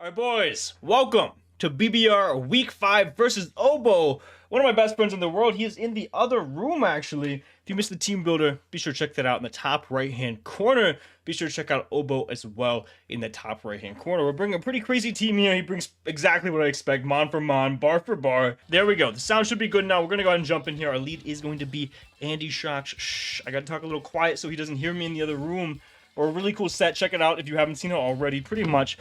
Alright boys, welcome to BBR Week 5 versus Obo. One of my best friends in the world. He is in the other room actually. If you missed the team builder, be sure to check that out in the top right hand corner. Be sure to check out Obo as well in the top right hand corner. We're bringing a pretty crazy team here. He brings exactly what I expect, mon for mon, bar for bar. There we go. The sound should be good now. We're going to go ahead and jump in here. Our lead is going to be Andy Shocks. Shh, I got to talk a little quiet so he doesn't hear me in the other room. Or a really cool set. Check it out if you haven't seen it already. Pretty much.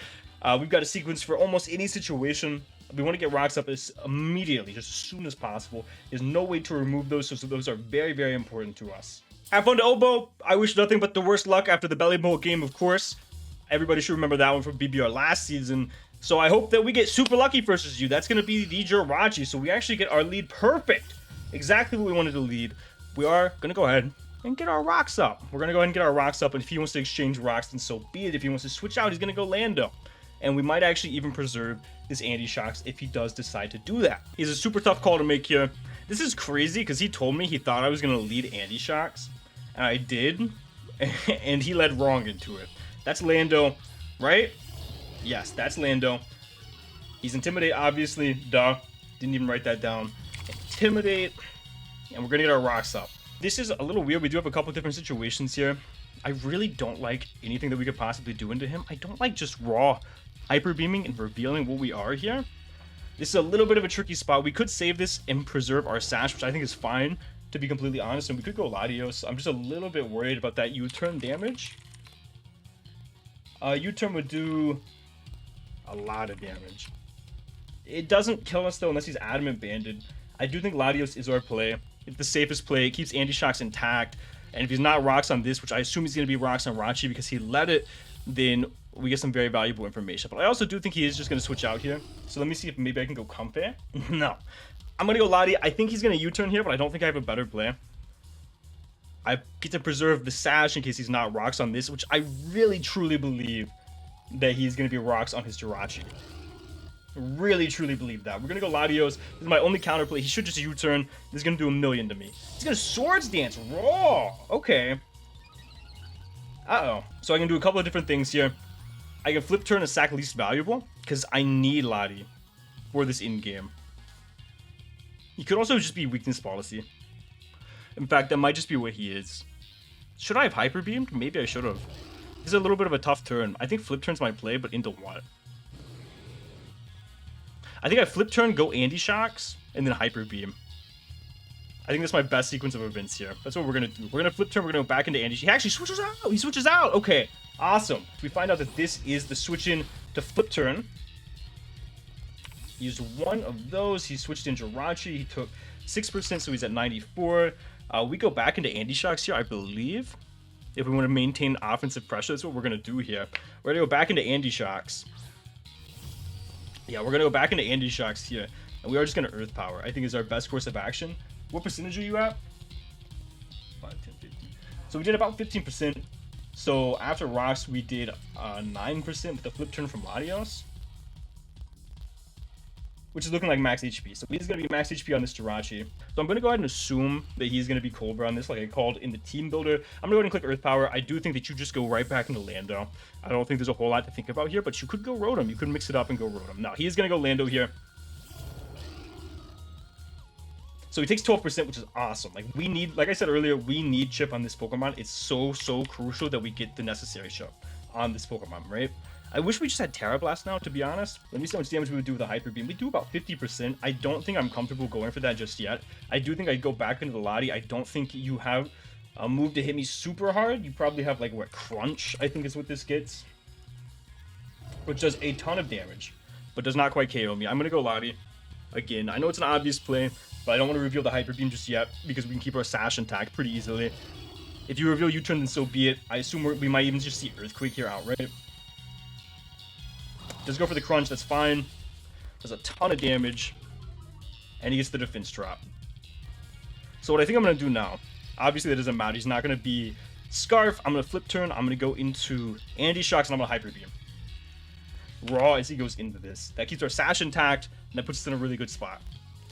We've got a sequence for almost any situation. We want to get rocks up immediately, just as soon as possible. There's no way to remove those, so those are very, very important to us. Have fun to Obo. I wish nothing but the worst luck after the Belly Bowl game, of course. Everybody should remember that one from BBR last season. So I hope that we get super lucky versus you. That's going to be the Jirachi, so we actually get our lead perfect. Exactly what we wanted to lead. We are going to go ahead and get our rocks up. We're going to go ahead and get our rocks up, and if he wants to exchange rocks, then so be it. If he wants to switch out, he's going to go Lando. And we might actually even preserve this Andy Shocks if he does decide to do that. He's a super tough call to make here. This is crazy because he told me he thought I was going to lead Andy Shocks. And I did. And he led wrong into it. That's Lando, right? Yes, that's Lando. He's Intimidate, obviously. Duh. Didn't even write that down. Intimidate. And we're going to get our rocks up. This is a little weird. We do have a couple different situations here. I really don't like anything that we could possibly do into him. I don't like just raw hyper beaming and revealing what we are here. This is a little bit of a tricky spot. We could save this and preserve our sash, which I think is fine, to be completely honest, and we could go Latios. I'm just a little bit worried about that U-turn damage. U-turn would do a lot of damage. It doesn't kill us though unless he's adamant banded. I do think Latios is our play. It's the safest play. It keeps Andy Shocks intact. And if he's not rocks on this, which I assume he's going to be rocks on Rachi because he led it, then we get some very valuable information. But I also do think he is just going to switch out here. So let me see if maybe I can go Comfy. No. I'm going to go Lottie. I think he's going to U-turn here, but I don't think I have a better play. I get to preserve the sash in case he's not rocks on this, which I really truly believe that he's going to be rocks on his Jirachi. Really truly believe that. We're gonna go Latios. This is my only counterplay. He should just U-turn. This is gonna do a million to me. He's gonna Swords Dance raw. Okay. Uh-oh. So I can do a couple of different things here. I can flip turn a sack least valuable because I need Lottie for this in-game. He could also just be weakness policy. In fact, that might just be what he is. Should I have hyper beamed? Maybe I should have. This is a little bit of a tough turn. I think flip turn's my play, but into what? I think I flip turn, go Andy Shocks, and then hyper beam. I think that's my best sequence of events here. That's what we're gonna do. We're gonna flip turn, we're gonna go back into Andy. He actually switches out! He switches out! Okay, awesome. We find out that this is the switch in to flip turn. He used one of those. He switched in Jirachi. He took 6%, so he's at 94. We go back into Andy Shocks here, I believe. If we want to maintain offensive pressure, that's what we're gonna do here. We're gonna go back into Andy Shocks. Yeah, we're going to go back into Andy Shocks here, and we are just going to Earth Power. I think is our best course of action. What percentage are you at? 5, 10, 15. So we did about 15%. So after rocks, we did 9% with the flip turn from Latios, which is looking like max HP. So he's going to be max HP on this Jirachi. So I'm going to go ahead and assume that he's going to be Cobra on this, like I called in the team builder. I'm going to go ahead and click Earth Power. I do think that you just go right back into Lando. I don't think there's a whole lot to think about here, but you could go Rotom. You could mix it up and go Rotom. No, he is going to go Lando here. So he takes 12%, which is awesome. Like we need, like I said earlier, we need chip on this Pokemon. It's so crucial that we get the necessary chip on this Pokemon, right? I wish we just had Terra Blast now, to be honest. Let me see how much damage we would do with a Hyper Beam. We do about 50%. I don't think I'm comfortable going for that just yet. I do think I'd go back into the Lottie. I don't think you have a move to hit me super hard. You probably have, like, what, Crunch, I think is what this gets. Which does a ton of damage, but does not quite KO me. I'm going to go Lottie. Again, I know it's an obvious play, but I don't want to reveal the Hyper Beam just yet, because we can keep our Sash intact pretty easily. If you reveal U-turn, then so be it. I assume we might even just see Earthquake here outright. Does go for the crunch, that's fine. Does a ton of damage. And he gets the defense drop. So what I think I'm going to do now, obviously that doesn't matter. He's not going to be Scarf. I'm going to flip turn. I'm going to go into Andy Shocks and I'm going to Hyper Beam. Raw as he goes into this. That keeps our Sash intact and that puts us in a really good spot.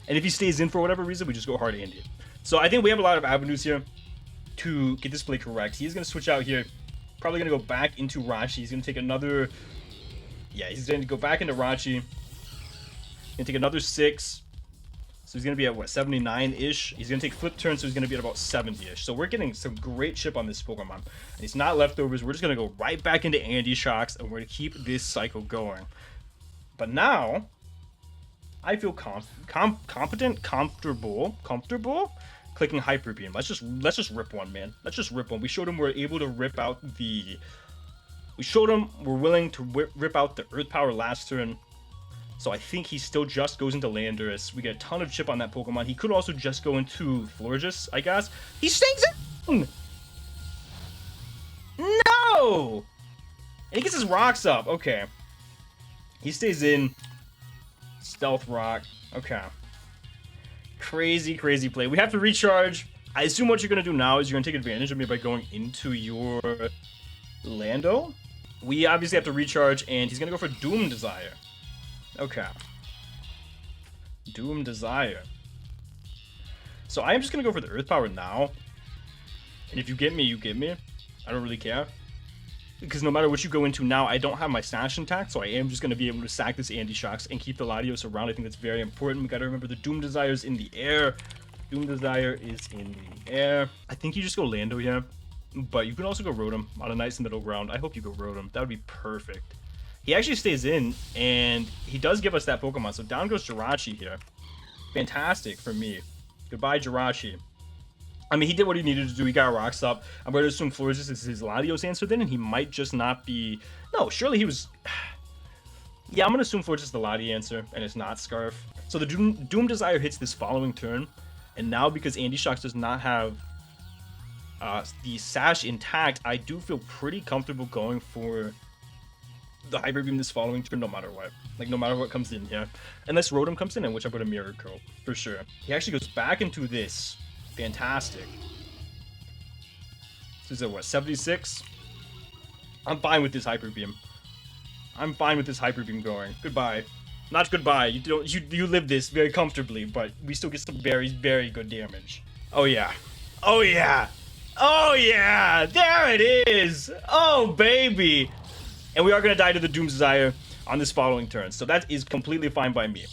And if he stays in for whatever reason, we just go hard Andy. So I think we have a lot of avenues here to get this play correct. He's going to switch out here. Probably going to go back into Rachi. He's going to take another Yeah, he's going to go back into Rachi. Gonna take another 6. So he's going to be at, what, 79-ish? He's going to take flip turn, so he's going to be at about 70-ish. So we're getting some great chip on this Pokemon. And it's not leftovers. We're just going to go right back into Andy Shocks, and we're going to keep this cycle going. But now, I feel comfortable clicking Hyper Beam. Let's just rip one, man. Let's just rip one. We showed him we're able to rip out the... We showed him we're willing to rip out the Earth Power last turn. So I think he still just goes into Landorus. We get a ton of chip on that Pokemon. He could also just go into Florges, I guess. He stays in! No! And he gets his rocks up. Okay. He stays in. Stealth Rock. Okay. Crazy, crazy play. We have to recharge. I assume what you're going to do now is you're going to take advantage of me by going into your Lando. We obviously have to recharge, and he's going to go for Doom Desire. Okay. Doom Desire. So I am just going to go for the Earth Power now. And if you get me, you get me. I don't really care. Because no matter what you go into now, I don't have my Sash intact, so I am just going to be able to sack this Andy Shocks and keep the Latios around. I think that's very important. We got to remember the Doom Desire is in the air. Doom Desire is in the air. I think you just go Lando here. But you can also go Rotom on a nice middle ground. I hope you go Rotom. That would be perfect. He actually stays in, and he does give us that Pokemon. So down goes Jirachi here. Fantastic for me. Goodbye, Jirachi. I mean, he did what he needed to do. He got rocks up. I'm going to assume Florges is his Latios answer then, and he might just not be... No, surely he was... Yeah, I'm going to assume Florges is the Lati answer, and it's not Scarf. So the Doom Desire hits this following turn, and now because Andy Shocks does not have the Sash intact, I do feel pretty comfortable going for the Hyper Beam this following turn, no matter what. Like, no matter what comes in here. Unless Rotom comes in, which I put a Mirror Coat, for sure. He actually goes back into this. Fantastic. This is at, what, 76? I'm fine with this Hyper Beam. I'm fine with this Hyper Beam going. Goodbye. Not goodbye. You live this very comfortably, but we still get some very, very good damage. Oh, yeah. Oh, yeah. Oh, yeah. There it is. Oh, baby. And we are going to die to the Doom Desire on this following turn. So that is completely fine by me.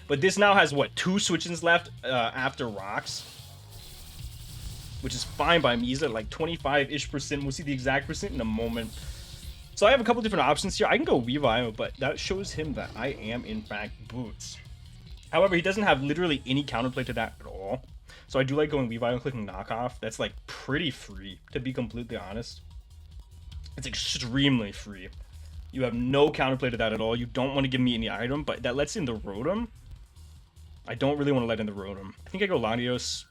But this now has, what, 2 switch-ins left after Rocks? Which is fine by me. He's at like 25-ish%. We'll see the exact percent in a moment. So I have a couple different options here. I can go Weavile, but that shows him that I am, in fact, Boots. However, he doesn't have literally any counterplay to that at all. So I do like going Weavile and clicking Knockoff. That's, like, pretty free, to be completely honest. It's extremely free. You have no counterplay to that at all. You don't want to give me any item, but that lets in the Rotom. I don't really want to let in the Rotom. I think I go Latios.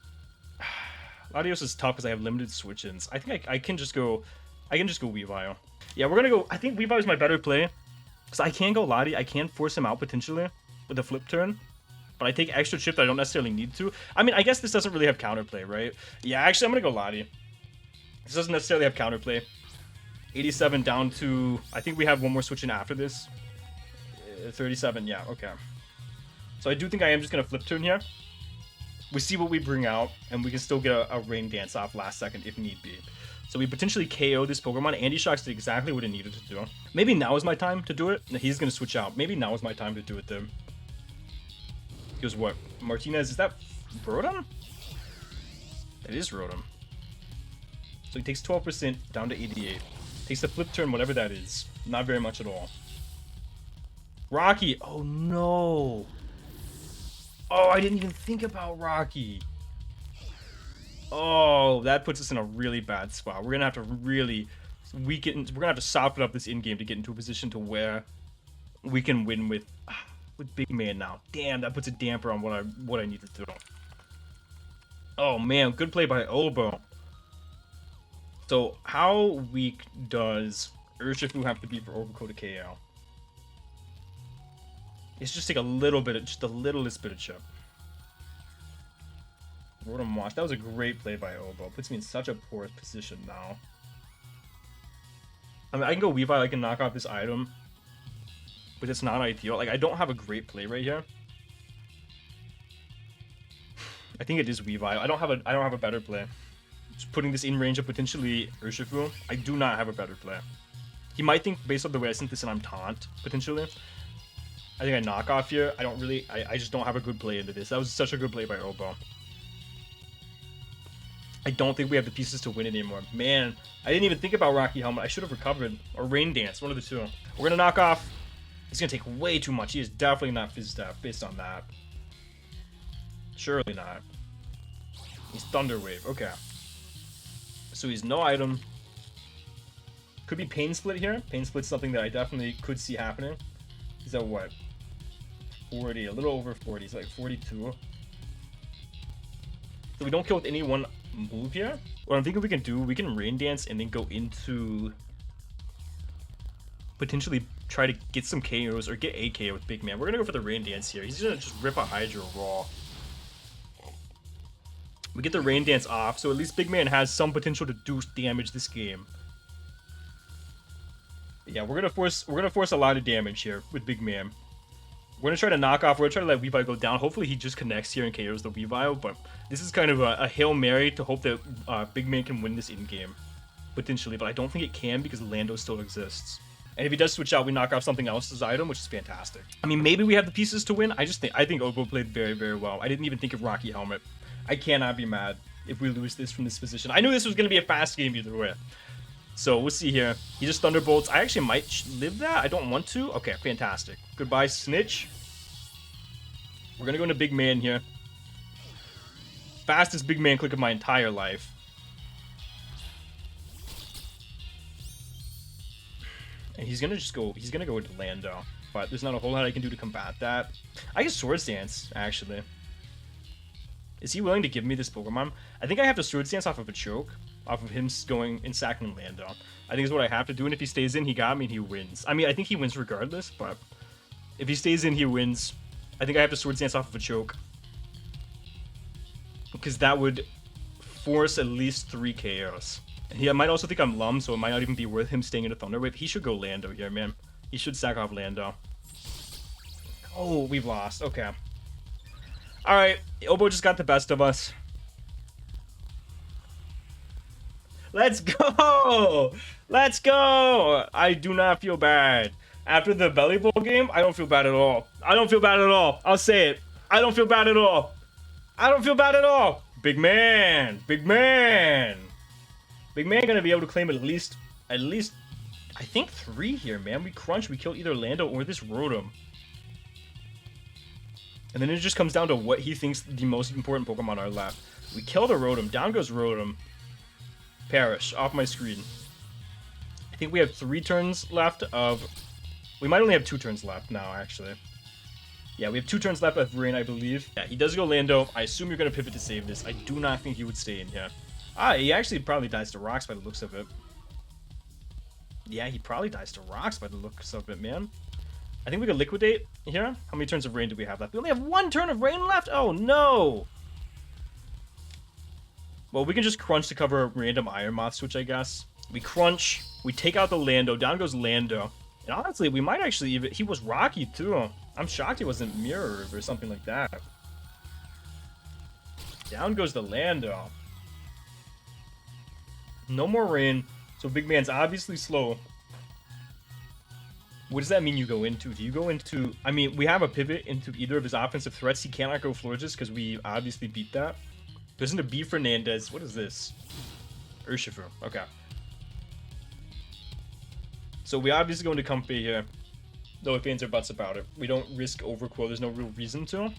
Latios is tough because I have limited switch-ins. I think I can just go Weavile. Yeah, we're gonna go. I think Weavile is my better play because I can go Lati. I can force him out potentially with a flip turn, but I take extra chip that I don't necessarily need to. I mean, I guess this doesn't really have counterplay, right? Yeah, actually, I'm gonna go Lati. This doesn't necessarily have counterplay. 87 down to, I think we have one more switch in after this. 37, yeah, okay. So I do think I am just going to flip turn here. We see what we bring out, and we can still get a Rain Dance off last second if need be. So we potentially KO this Pokemon. Andy Shocks did exactly what it needed to do. Maybe now is my time to do it. He's going to switch out. Maybe now is my time to do it then. He goes, what? Martinez, is that Rotom? It is Rotom. So he takes 12% down to 88. Takes the flip turn, whatever that is. Not very much at all. Rocky. Oh, no. Oh, I didn't even think about Rocky. Oh, that puts us in a really bad spot. We're going to have to really weaken. We're going to have to soften up this in-game to get into a position to where we can win with Big Man now. Damn, that puts a damper on what I need to do. Oh, man. Good play by Obo. So, how weak does Urshifu have to be for Overcoat to KO? It's just take a little bit, just the littlest bit of chip. Rotom Wash. That was a great play by Obo. Puts me in such a poor position now. I mean, I can go Weavile. I can knock off this item, but it's not ideal. Like, I don't have a great play right here. I think it is Weavile. I don't have a better play. Just putting this in range of potentially Urshifu. I do not have a better play. He might think, based on the way I sent this in, I'm taunt, potentially. I think I knock off here. I don't really... I just don't have a good play into this. That was such a good play by Obo. I don't think we have the pieces to win it anymore. Man, I didn't even think about Rocky Helmet. I should have recovered. Or Rain Dance, one of the two. We're going to knock off. He's going to take way too much. He is definitely not Fizz Step based on that. Surely not. He's Thunder Wave. Okay. So he's no item. Could be Pain Split here. Pain Split's something that I definitely could see happening. He's at what? 40. A little over 40. He's like 42. So we don't kill with any one move here. What I'm thinking we can do, we can Rain Dance and then go into potentially try to get some KOs or get a KO with Big Man. We're gonna go for the Rain Dance here. He's gonna just rip a Hydra raw. We get the Rain Dance off, so at least Big Man has some potential to do damage this game. But yeah, we're gonna force a lot of damage here with Big Man. We're gonna try to knock off. We're gonna try to let Weavile go down. Hopefully he just connects here and KOs the Weavile. But this is kind of a Hail Mary to hope that Big Man can win this in-game. Potentially, but I don't think it can because Lando still exists. And if he does switch out, we knock off something else's item, which is fantastic. I mean, maybe we have the pieces to win. I think Obo played very, very well. I didn't even think of Rocky Helmet. I cannot be mad if we lose this from this position. I knew this was gonna be a fast game either way. So we'll see here. He just Thunderbolts. I actually might live that. I don't want to. Okay, fantastic. Goodbye, Snitch. We're going to go into Big Man here. Fastest Big Man click of my entire life. And he's going to just go, he's going to go into Lando. But there's not a whole lot I can do to combat that. I guess Swords Dance, actually. Is he willing to give me this Pokemon? I think I have to Swords Dance off of a choke. Off of him going and sacking Lando. I think is what I have to do, and if he stays in, he got me and he wins. I mean, I think he wins regardless, but if he stays in, he wins. I think I have to Swords Dance off of a choke. Because that would force at least 3 KOs. And he might also think I'm Lum, so it might not even be worth him staying in a Thunder Wave. He should go Lando here, man. He should sack off Lando. Oh, we've lost. Okay. Alright, Obo just got the best of us. Let's go! Let's go! I do not feel bad. After the Belly Bowl game, I don't feel bad at all. I don't feel bad at all. I'll say it. I don't feel bad at all. I don't feel bad at all. Big man. Big man. Big man gonna be able to claim at least, I think 3 here, man. We crunch, we kill either Lando or this Rotom. And then it just comes down to what he thinks the most important Pokemon are left. We kill the Rotom. Down goes Rotom. Perish. Off my screen. I think we have 3 turns left of... We might only have 2 turns left now, actually. Yeah, we have 2 turns left of Rain, I believe. Yeah, he does go Lando. I assume you're going to pivot to save this. I do not think he would stay in here. Ah, he actually probably dies to Rocks by the looks of it. Yeah, he probably dies to Rocks by the looks of it, man. I think we could Liquidate here. How many turns of Rain do we have left? We only have 1 turn of Rain left? Oh, no! Well, we can just crunch to cover a random Iron Moth switch, I guess. We crunch. We take out the Lando. Down goes Lando. And honestly, we might actually even... He was Rocky, too. I'm shocked he wasn't Mirror or something like that. Down goes the Lando. No more Rain. So Big Man's obviously slow. What does that mean you go into? Do you go into... I mean, we have a pivot into either of his offensive threats. He cannot go Florges because we obviously beat that. There's a B Fernandez. What is this? Urshifu. Okay. So we obviously go into Comfy here. No ifs, ands, or buts about it. We don't risk Overqwil. There's no real reason to.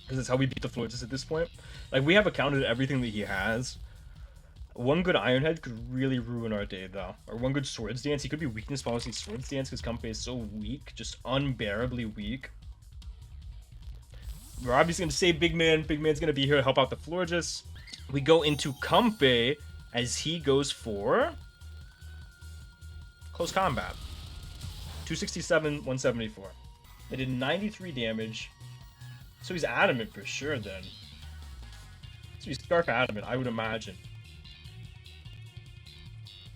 Because that's how we beat the Florges at this point. Like, we have accounted everything that he has. One good Iron Head could really ruin our day, though. Or one good Swords Dance. He could be weakness policy Swords Dance because Comfy is so weak. Just unbearably weak. We're obviously going to save Big Man. Big Man's going to be here to help out the Florges. We go into Comfy as he goes for... Close Combat. 267, 174. They did 93 damage. So he's Adamant for sure, then. So he's Scarf Adamant, I would imagine.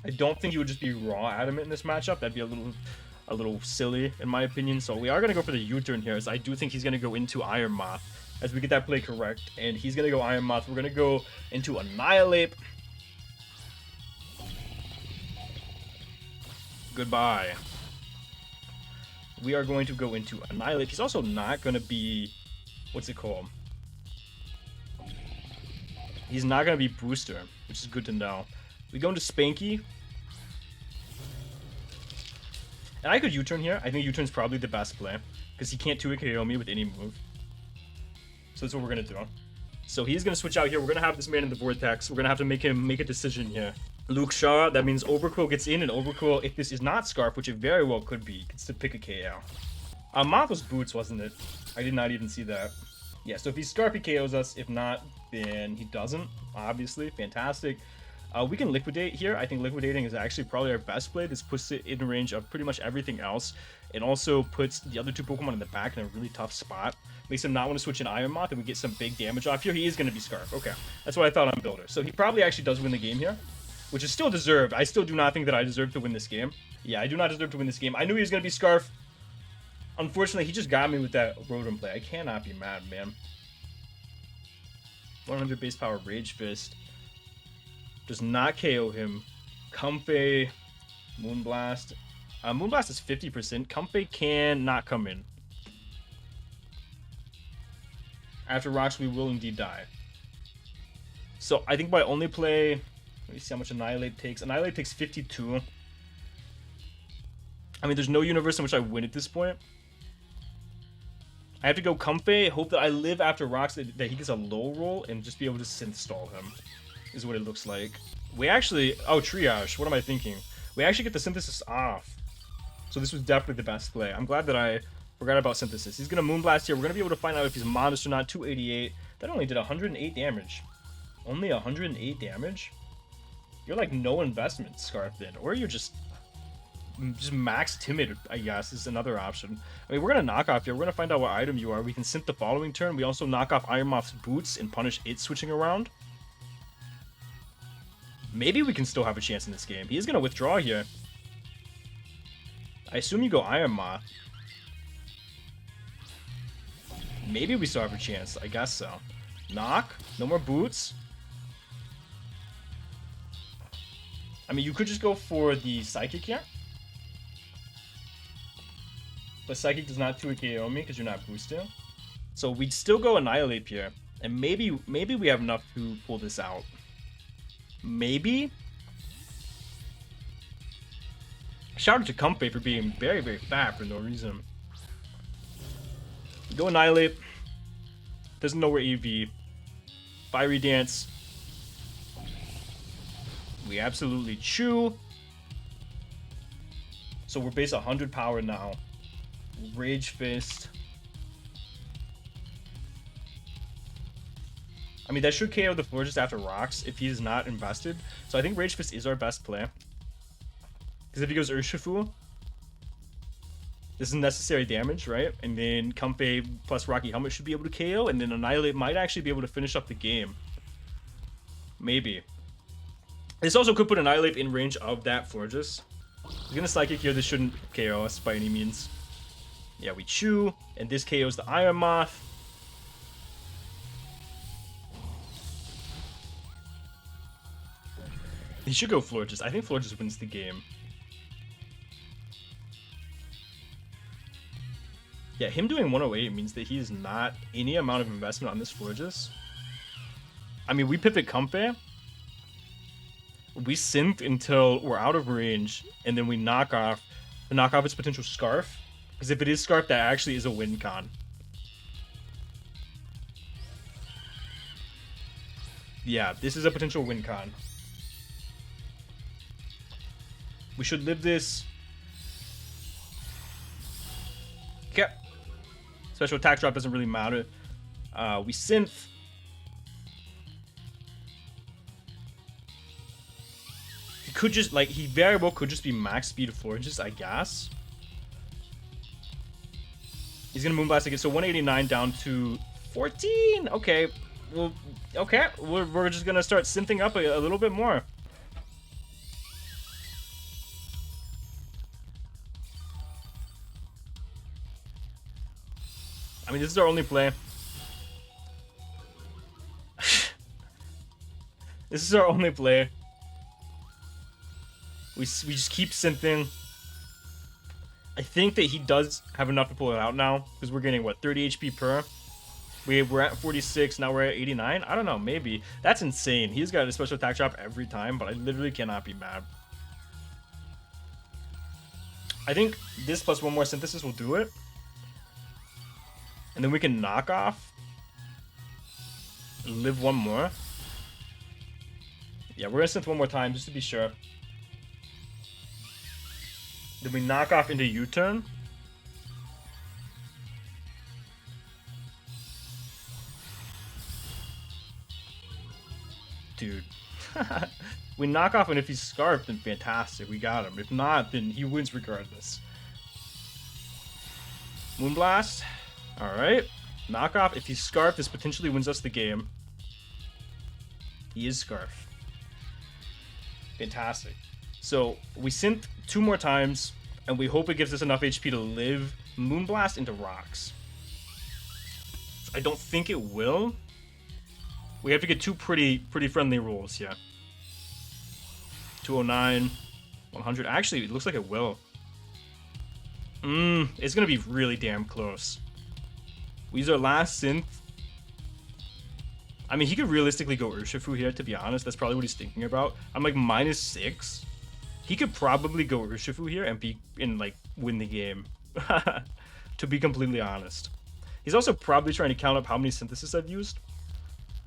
I don't think he would just be raw Adamant in this matchup. That'd be a little silly, in my opinion. So we are going to go for the U-turn here, as I do think he's going to go into Iron Moth, as we get that play correct. And he's going to go Iron Moth. We're going to go into Annihilate. Goodbye. We are going to go into Annihilate. He's also not going to be... What's it called? He's not going to be Booster, which is good to know. We go into Spanky. And I could U-turn here. I think U-turn's probably the best play. Because he can't 2-hit KO me with any move. So that's what we're going to do. So he's going to switch out here. We're going to have this man in the Vortex. We're going to have to make him make a decision here. Luke Shaw, that means OVERQWIL gets in, and OVERQWIL, if this is not Scarf, which it very well could be, gets to pick a KO. Moth was Boots, wasn't it? I did not even see that. Yeah, so if he's Scarf, he KOs us. If not, then he doesn't, obviously. Fantastic. We can Liquidate here. I think Liquidating is actually probably our best play. This puts it in range of pretty much everything else. It also puts the other two Pokemon in the back in a really tough spot. Makes him not want to switch in Iron Moth, and we get some big damage off here. He is going to be Scarf. Okay, that's what I thought on Builder. So he probably actually does win the game here, which is still deserved. I still do not think that I deserve to win this game. Yeah, I do not deserve to win this game. I knew he was going to be Scarf. Unfortunately, he just got me with that Rotom play. I cannot be mad, man. 100 base power Rage Fist. Does not KO him. Comfey, Moonblast. Moonblast is 50%. Comfey can not come in. After Rocks, we will indeed die. So I think my only play... Let me see how much Annihilate takes. Annihilate takes 52. I mean, there's no universe in which I win at this point. I have to go Comfey, hope that I live after Rocks, that he gets a low roll, and just be able to synth stall him. Is what it looks like. We actually... Oh, Triage. What am I thinking? We actually get the Synthesis off. So this was definitely the best play. I'm glad that I forgot about Synthesis. He's going to Moonblast here. We're going to be able to find out if he's modest or not. 288. That only did 108 damage. Only 108 damage? You're like no investment, Scarf, then. Or you're just max timid, I guess, is another option. I mean, we're going to knock off here. We're going to find out what item you are. We can synth the following turn. We also knock off Iron Moth's boots and punish it switching around. Maybe we can still have a chance in this game. He is going to withdraw here. I assume you go Iron Moth. Maybe we still have a chance. I guess so. Knock. No more boots. I mean, you could just go for the Psychic here. But Psychic does not 2-hit KO me because you're not boosted. So we'd still go Annihilate here. And maybe we have enough to pull this out. Maybe? Shout out to Comfey for being very, very fat for no reason. Go Annihilate. Doesn't know where EV. Fiery Dance. We absolutely chew. So we're base 100 power now. Rage Fist. I mean, that should KO the floor just after Rocks if he's not invested. So I think Rage Fist is our best play. Because if he goes Urshifu, this is necessary damage, right? And then Comfey plus Rocky Helmet should be able to KO. And then Annihilate might actually be able to finish up the game. Maybe. This also could put Annihilate in range of that Florges. He's going to Psychic here. This shouldn't KO us by any means. Yeah, we chew. And this KOs the Iron Moth. He should go Florges. I think Florges wins the game. Yeah, him doing 108 means that he is not any amount of investment on this Florges. I mean, we pivot Comfey. We synth until we're out of range, and then we knock off its potential Scarf. Because if it is Scarf, that actually is a win con. Yeah, this is a potential win con. We should live this. Okay. Special attack drop doesn't really matter. We synth. He could just, like, he very well could just be max speed of Florges, I guess. He's gonna Moonblast again, so 189 down to 14. Okay. Well, okay. We're just gonna start synthing up a little bit more. I mean, this is our only play. This is our only play. We just keep synthing. think that he does have enough to pull it out now, because we're getting, what, 30 HP per? We're at 46, now we're at 89? I don't know, maybe. That's insane. He's got a special attack drop every time, but I literally cannot be mad. I think this plus one more synthesis will do it. And then we can knock off. Live one more. Yeah, we're gonna synth one more time, just to be sure. Then we knock off into U-turn. Dude. We knock off, and if he's scarfed, then fantastic, we got him. If not, then he wins regardless. Moonblast. Alright. Knock off. If he's scarfed, this potentially wins us the game. He is scarfed. Fantastic. So, we synth 2 more times, and we hope it gives us enough HP to live Moonblast into rocks. I don't think it will. We have to get 2 pretty friendly rolls here. 209, 100. Actually, it looks like it will. It's gonna be really damn close. We use our last synth. I mean, he could realistically go Urshifu here, to be honest. That's probably what he's thinking about. I'm like -6. He could probably go Urshifu here and like win the game. To be completely honest. He's also probably trying to count up how many synthesis I've used.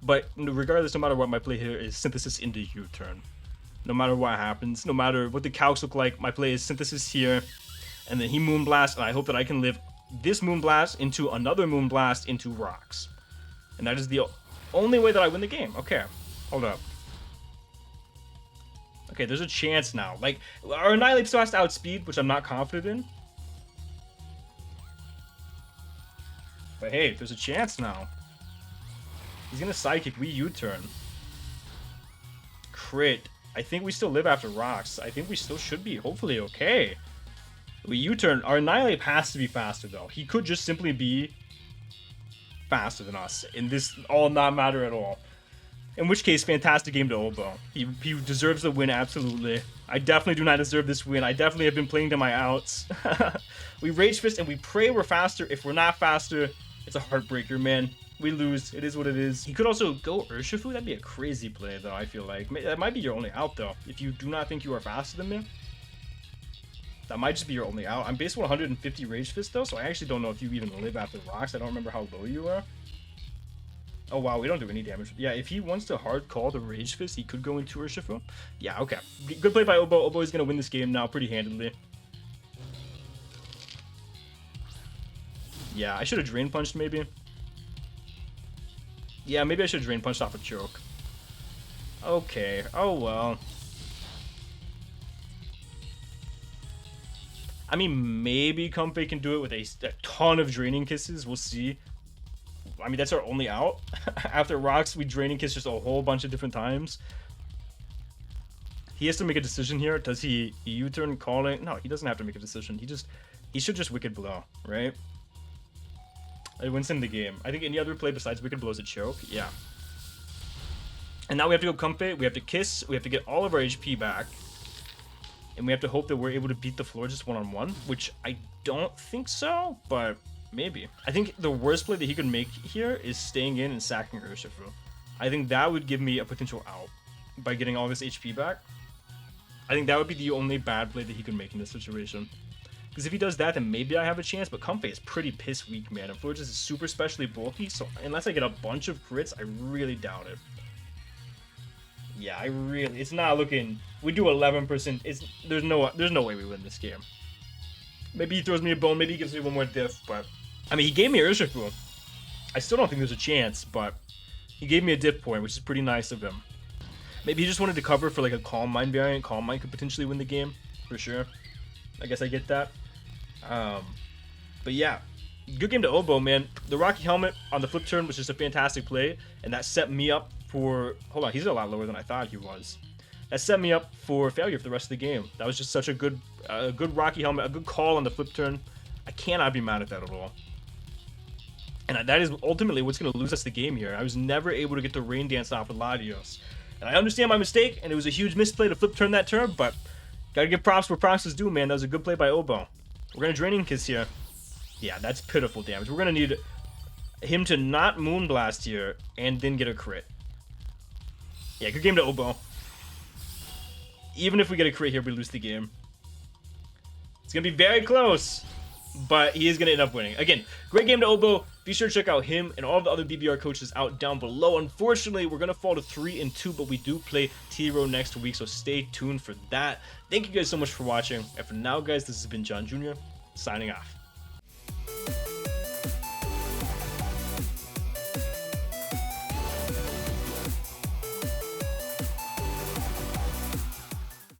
But regardless, no matter what, my play here is synthesis into U-turn. No matter what happens, no matter what the calcs look like, my play is synthesis here, and then he Moonblast, and I hope that I can live this Moonblast into another Moonblast into rocks. And that is the only way that I win the game. Okay, hold up. Okay, there's a chance now. Like, our Annihilate still has to outspeed, which I'm not confident in. But hey, there's a chance now. He's gonna Psychic, we U-turn. Crit. I think we still live after rocks. I think we still should be, hopefully, okay. We U-turn. Our Annihilate has to be faster, though. He could just simply be faster than us. And this all not matter at all. In which case, fantastic game to Obo. He deserves the win, absolutely. I definitely do not deserve this win. I definitely have been playing to my outs. We Rage Fist and we pray we're faster. If we're not faster, it's a heartbreaker, man. We lose. It is what it is. He could also go Urshifu. That'd be a crazy play, though, I feel like. That might be your only out, though. If you do not think you are faster than me, that might just be your only out. I'm based on 150 Rage Fist, though, so I actually don't know if you even live after rocks. I don't remember how low you are. Oh, wow, we don't do any damage. Yeah, if he wants to hard call the Rage Fist, he could go into Urshifu. Yeah, okay. Good play by Obo. Obo is going to win this game now pretty handedly. Yeah, I should have Drain Punched, maybe. Yeah, maybe I should have Drain Punched off a choke. Okay. Oh, well. I mean, maybe Comfey can do it with a ton of Draining Kisses. We'll see. I mean, that's our only out. After rocks, we Draining Kiss just a whole bunch of different times. He has to make a decision here. Does he U-turn calling? No, he doesn't have to make a decision. He should just Wicked Blow, right? It wins him the game. I think any other play besides Wicked Blow is a choke. Yeah. And now we have to go Comfey. We have to Kiss. We have to get all of our HP back. And we have to hope that we're able to beat the floor just one-on-one, which I don't think so, but maybe. I think the worst play that he could make here is staying in and sacking Urshifu. I think that would give me a potential out by getting all this HP back. I think that would be the only bad play that he could make in this situation. Because if he does that, then maybe I have a chance, but Comfey is pretty piss weak, man. And Florges is super specially bulky, so unless I get a bunch of crits, I really doubt it. Yeah, it's not looking, we do 11%, there's no way we win this game. Maybe he throws me a bone, maybe he gives me one more diff, but, I mean, he gave me Urshifu. I still don't think there's a chance, but he gave me a diff point, which is pretty nice of him. Maybe he just wanted to cover for like a Calm Mind variant. Calm Mind could potentially win the game, for sure. I guess I get that. But yeah, good game to Obo, man. The Rocky Helmet on the flip turn was just a fantastic play, and that set me up for... Hold on, he's a lot lower than I thought he was. That set me up for failure for the rest of the game. That was just such a good Rocky Helmet, a good call on the flip turn. I cannot be mad at that at all. And that is ultimately what's going to lose us the game here. I was never able to get the Rain Dance off with Latios. And I understand my mistake, and it was a huge misplay to flip turn that turn, but gotta give props where props is due, man. That was a good play by Obo. We're going to Draining Kiss here. Yeah, that's pitiful damage. We're going to need him to not Moonblast here and then get a crit. Yeah, good game to Obo. Even if we get a crit here, we lose the game. It's going to be very close, but he is going to end up winning. Again, great game to Obo. Be sure to check out him and all of the other BBR coaches out down below. Unfortunately, we're going to fall to 3-2, but we do play T-Row next week, so stay tuned for that. Thank you guys so much for watching. And for now, guys, this has been John Jr. signing off.